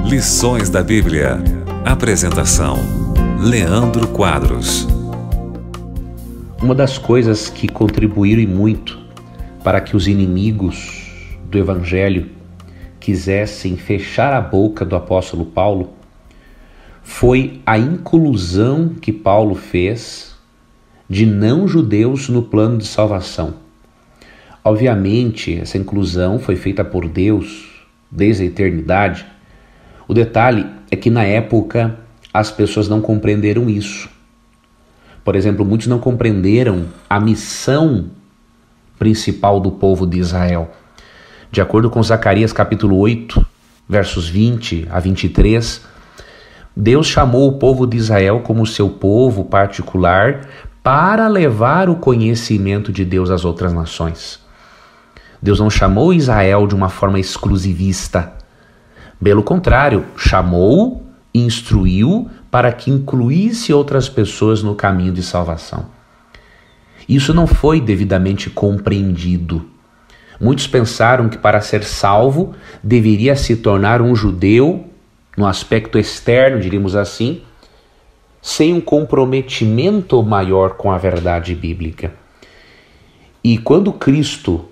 Lições da Bíblia. Apresentação: Leandro Quadros. Uma das coisas que contribuíram muito para que os inimigos do Evangelho quisessem fechar a boca do apóstolo Paulo foi a inclusão que Paulo fez de não-judeus no plano de salvação. Obviamente, essa inclusão foi feita por Deus desde a eternidade. O detalhe é que na época as pessoas não compreenderam isso. Por exemplo, muitos não compreenderam a missão principal do povo de Israel. De acordo com Zacarias capítulo 8, versos 20 a 23, Deus chamou o povo de Israel como seu povo particular para levar o conhecimento de Deus às outras nações. Deus não chamou Israel de uma forma exclusivista. Pelo contrário, chamou e instruiu para que incluísse outras pessoas no caminho de salvação. Isso não foi devidamente compreendido. Muitos pensaram que para ser salvo deveria se tornar um judeu, no aspecto externo, diríamos assim, sem um comprometimento maior com a verdade bíblica. E quando Cristo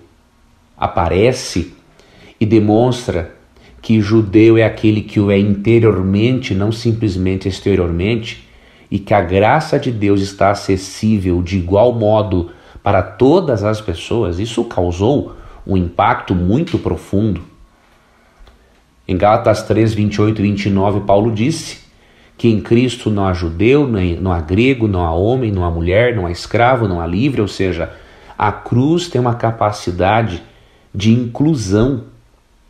aparece e demonstra que judeu é aquele que o é interiormente, não simplesmente exteriormente, e que a graça de Deus está acessível de igual modo para todas as pessoas, isso causou um impacto muito profundo. Em Gálatas 3, 28 e 29, Paulo disse que em Cristo não há judeu, não há grego, não há homem, não há mulher, não há escravo, não há livre, ou seja, a cruz tem uma capacidade de inclusão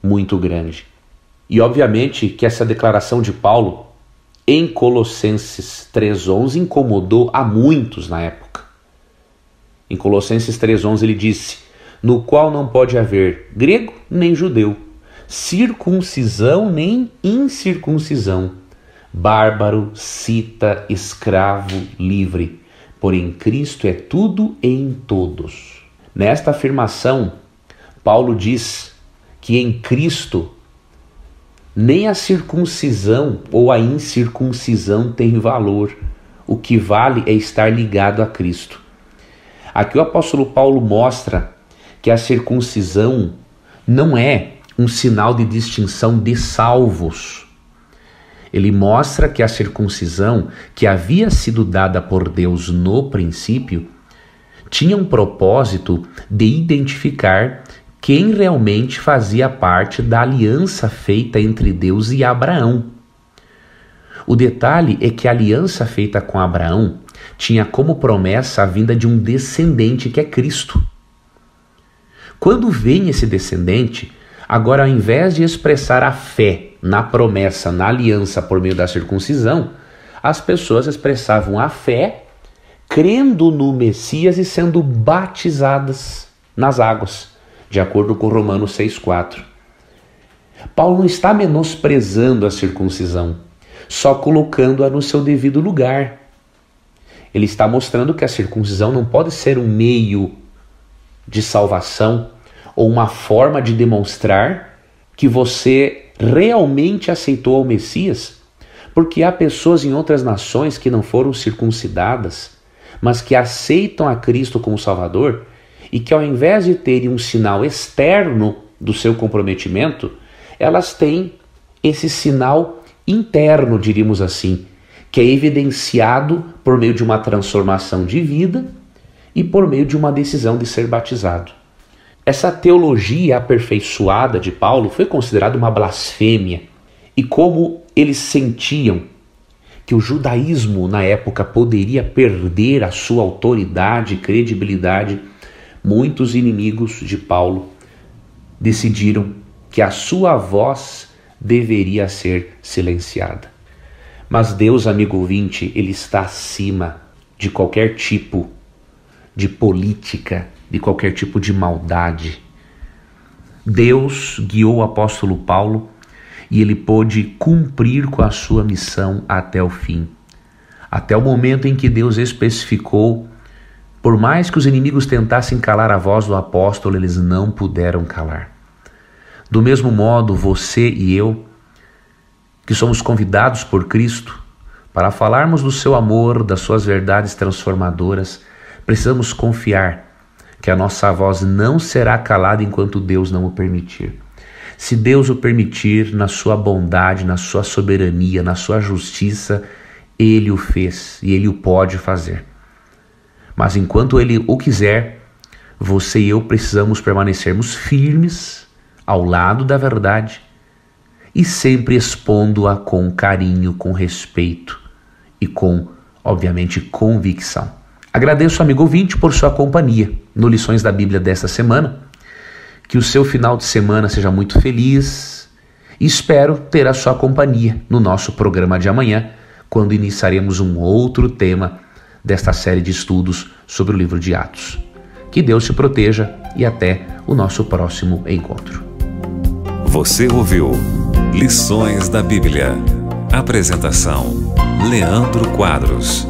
muito grande. E obviamente que essa declaração de Paulo em Colossenses 3,11 incomodou a muitos na época. Em Colossenses 3,11 ele disse: no qual não pode haver grego nem judeu, circuncisão nem incircuncisão, bárbaro, cita, escravo, livre, porém Cristo é tudo em todos. Nesta afirmação, Paulo diz que em Cristo nem a circuncisão ou a incircuncisão tem valor. O que vale é estar ligado a Cristo. Aqui o apóstolo Paulo mostra que a circuncisão não é um sinal de distinção de salvos. Ele mostra que a circuncisão, que havia sido dada por Deus no princípio, tinha um propósito de identificar quem realmente fazia parte da aliança feita entre Deus e Abraão. O detalhe é que a aliança feita com Abraão tinha como promessa a vinda de um descendente que é Cristo. Quando vem esse descendente, agora ao invés de expressar a fé na promessa, na aliança por meio da circuncisão, as pessoas expressavam a fé crendo no Messias e sendo batizadas nas águas, de acordo com Romanos 6,4. Paulo não está menosprezando a circuncisão, só colocando-a no seu devido lugar. Ele está mostrando que a circuncisão não pode ser um meio de salvação ou uma forma de demonstrar que você realmente aceitou o Messias, porque há pessoas em outras nações que não foram circuncidadas, mas que aceitam a Cristo como Salvador e que ao invés de terem um sinal externo do seu comprometimento, elas têm esse sinal interno, diríamos assim, que é evidenciado por meio de uma transformação de vida e por meio de uma decisão de ser batizado. Essa teologia aperfeiçoada de Paulo foi considerada uma blasfêmia, e como eles sentiam que o judaísmo na época poderia perder a sua autoridade e credibilidade, muitos inimigos de Paulo decidiram que a sua voz deveria ser silenciada. Mas Deus, amigo ouvinte, ele está acima de qualquer tipo de política, de qualquer tipo de maldade. Deus guiou o apóstolo Paulo e ele pôde cumprir com a sua missão até o fim. Até o momento em que Deus especificou, por mais que os inimigos tentassem calar a voz do apóstolo, eles não puderam calar. Do mesmo modo, você e eu, que somos convidados por Cristo para falarmos do seu amor, das suas verdades transformadoras, precisamos confiar que a nossa voz não será calada enquanto Deus não o permitir. Se Deus o permitir, na sua bondade, na sua soberania, na sua justiça, Ele o fez e Ele o pode fazer. Mas enquanto Ele o quiser, você e eu precisamos permanecermos firmes ao lado da verdade e sempre expondo-a com carinho, com respeito e com, obviamente, convicção. Agradeço, amigo ouvinte, por sua companhia no Lições da Bíblia desta semana. Que o seu final de semana seja muito feliz e espero ter a sua companhia no nosso programa de amanhã, quando iniciaremos um outro tema desta série de estudos sobre o livro de Atos. Que Deus te proteja e até o nosso próximo encontro. Você ouviu Lições da Bíblia. Apresentação: Leandro Quadros.